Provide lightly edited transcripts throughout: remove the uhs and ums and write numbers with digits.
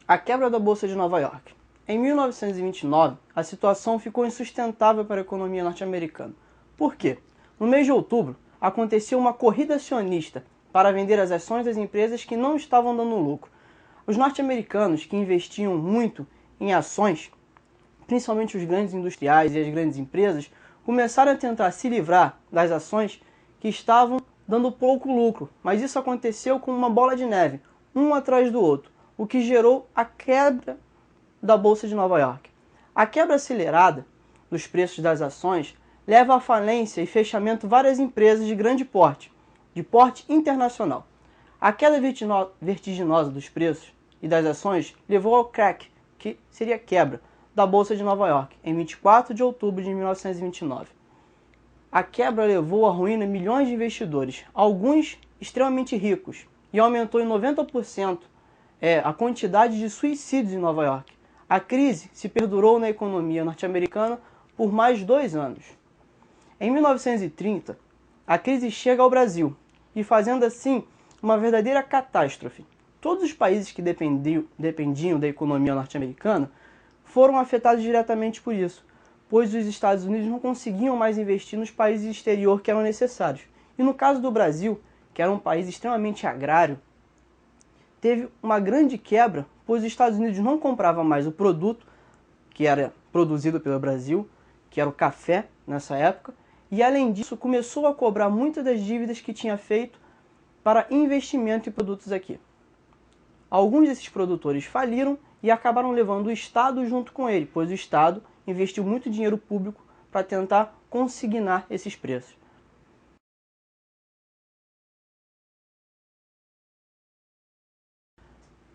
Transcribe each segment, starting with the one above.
A quebra da Bolsa de Nova York. Em 1929, a situação ficou insustentável para a economia norte-americana. Por quê? No mês de outubro, aconteceu uma corrida acionista para vender as ações das empresas que não estavam dando lucro. Os norte-americanos, que investiam muito em ações, principalmente os grandes industriais e as grandes empresas, começaram a tentar se livrar das ações que estavam dando pouco lucro, mas isso aconteceu como uma bola de neve, um atrás do outro, o que gerou a quebra da Bolsa de Nova York. A quebra acelerada dos preços das ações leva à falência e fechamento várias empresas de grande porte, de porte internacional. A queda vertiginosa dos preços e das ações levou ao crack, que seria a quebra, da Bolsa de Nova York, em 24 de outubro de 1929. A quebra levou à ruína milhões de investidores, alguns extremamente ricos, e aumentou em 90% a quantidade de suicídios em Nova York. A crise se perdurou na economia norte-americana por mais 2 anos. Em 1930, a crise chega ao Brasil, e fazendo assim uma verdadeira catástrofe. Todos os países que dependiam da economia norte-americana foram afetados diretamente por isso, pois os Estados Unidos não conseguiam mais investir nos países exterior que eram necessários. E no caso do Brasil, que era um país extremamente agrário, teve uma grande quebra, pois os Estados Unidos não compravam mais o produto que era produzido pelo Brasil, que era o café nessa época, e além disso começou a cobrar muitas das dívidas que tinha feito para investimento em produtos aqui. Alguns desses produtores faliram e acabaram levando o Estado junto com ele, pois o Estado investiu muito dinheiro público para tentar consignar esses preços.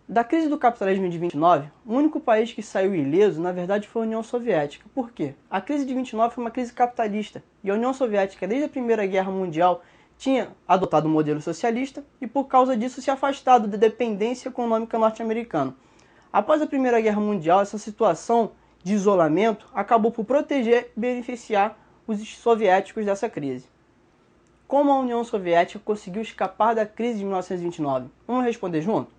Da crise do capitalismo de 29, o único país que saiu ileso, na verdade, foi a União Soviética. Por quê? A crise de 29 foi uma crise capitalista, e a União Soviética, desde a Primeira Guerra Mundial, tinha adotado um modelo socialista e, por causa disso, se afastado da dependência econômica norte-americana. Após a Primeira Guerra Mundial, essa situação de isolamento acabou por proteger e beneficiar os soviéticos dessa crise. Como a União Soviética conseguiu escapar da crise de 1929? Vamos responder junto?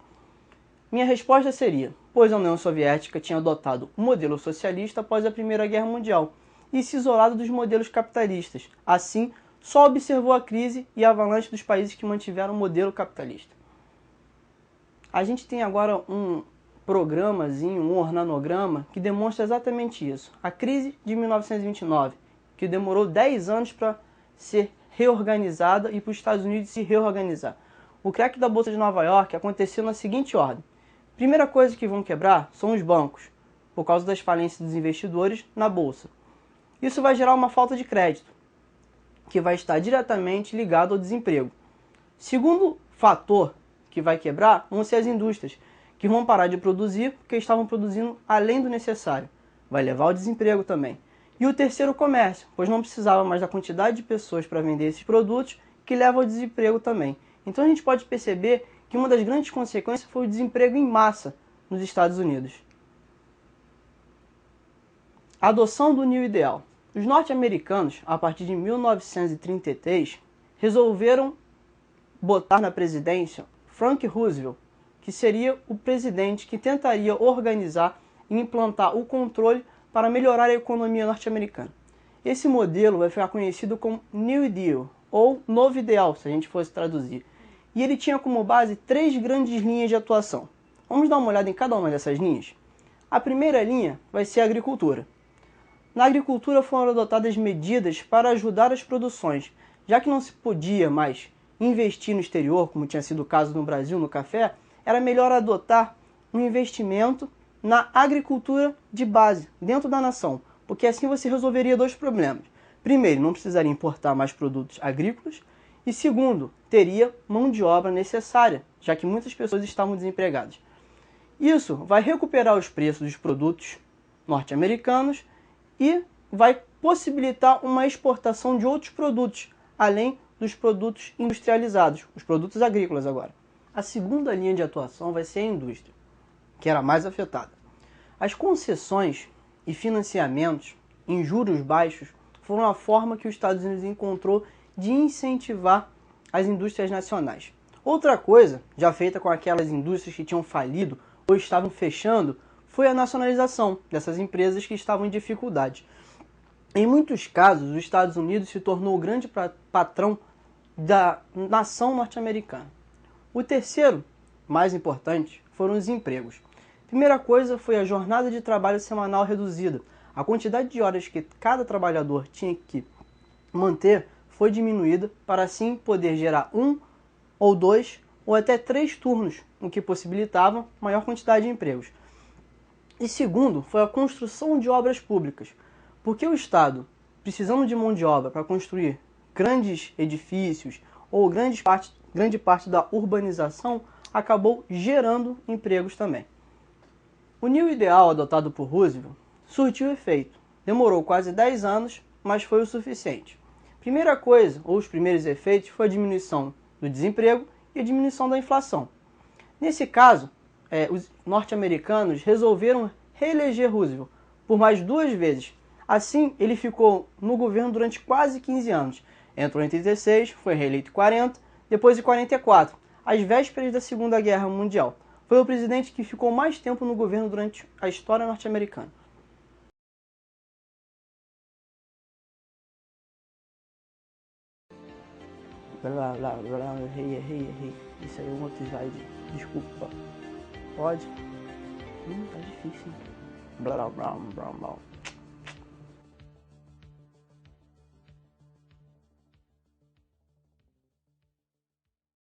Minha resposta seria, pois a União Soviética tinha adotado o modelo socialista após a Primeira Guerra Mundial e se isolado dos modelos capitalistas. Assim, só observou a crise e a avalanche dos países que mantiveram o modelo capitalista. A gente tem agora um programazinho, um organograma, que demonstra exatamente isso. A crise de 1929, que demorou 10 anos para ser reorganizada e para os Estados Unidos se reorganizar. O crack da Bolsa de Nova York aconteceu na seguinte ordem. Primeira coisa que vão quebrar são os bancos, por causa das falências dos investidores na Bolsa. Isso vai gerar uma falta de crédito, que vai estar diretamente ligado ao desemprego. Segundo fator que vai quebrar vão ser as indústrias, que vão parar de produzir porque estavam produzindo além do necessário. Vai levar ao desemprego também. E o terceiro, o comércio, pois não precisava mais da quantidade de pessoas para vender esses produtos, que leva ao desemprego também. Então a gente pode perceber que uma das grandes consequências foi o desemprego em massa nos Estados Unidos. A adoção do New Ideal. Os norte-americanos, a partir de 1933, resolveram botar na presidência Frank Roosevelt, que seria o presidente que tentaria organizar e implantar o controle para melhorar a economia norte-americana. Esse modelo vai ficar conhecido como New Deal, ou Novo Ideal, se a gente fosse traduzir. E ele tinha como base 3 grandes linhas de atuação. Vamos dar uma olhada em cada uma dessas linhas? A primeira linha vai ser a agricultura. Na agricultura foram adotadas medidas para ajudar as produções, já que não se podia mais investir no exterior, como tinha sido o caso no Brasil, no café, era melhor adotar um investimento na agricultura de base, dentro da nação, porque assim você resolveria 2 problemas. Primeiro, não precisaria importar mais produtos agrícolas, e segundo, teria mão de obra necessária, já que muitas pessoas estavam desempregadas. Isso vai recuperar os preços dos produtos norte-americanos e vai possibilitar uma exportação de outros produtos, além dos produtos industrializados, os produtos agrícolas agora. A segunda linha de atuação vai ser a indústria, que era a mais afetada. As concessões e financiamentos em juros baixos foram a forma que os Estados Unidos encontrou de incentivar as indústrias nacionais. Outra coisa, já feita com aquelas indústrias que tinham falido ou estavam fechando foi a nacionalização dessas empresas que estavam em dificuldade. Em muitos casos, os Estados Unidos se tornou o grande patrão da nação norte-americana. O terceiro, mais importante, foram os empregos. A primeira coisa foi a jornada de trabalho semanal reduzida. A quantidade de horas que cada trabalhador tinha que manter foi diminuída para assim poder gerar um ou dois ou até 3 turnos, o que possibilitava maior quantidade de empregos. E segundo, foi a construção de obras públicas, porque o Estado, precisando de mão de obra para construir grandes edifícios ou grande parte da urbanização, acabou gerando empregos também. O New Ideal adotado por Roosevelt surtiu efeito. Demorou quase 10 anos, mas foi o suficiente. Primeira coisa, ou os primeiros efeitos, foi a diminuição do desemprego e a diminuição da inflação. Nesse caso, os norte-americanos resolveram reeleger Roosevelt por mais 2 vezes. Assim, ele ficou no governo durante quase 15 anos. Entrou em 36, foi reeleito em 40, depois em 44, às vésperas da Segunda Guerra Mundial. Foi o presidente que ficou mais tempo no governo durante a história norte-americana. Errei. Isso aí é um outro slide. Desculpa. Pode? Tá difícil. Blá.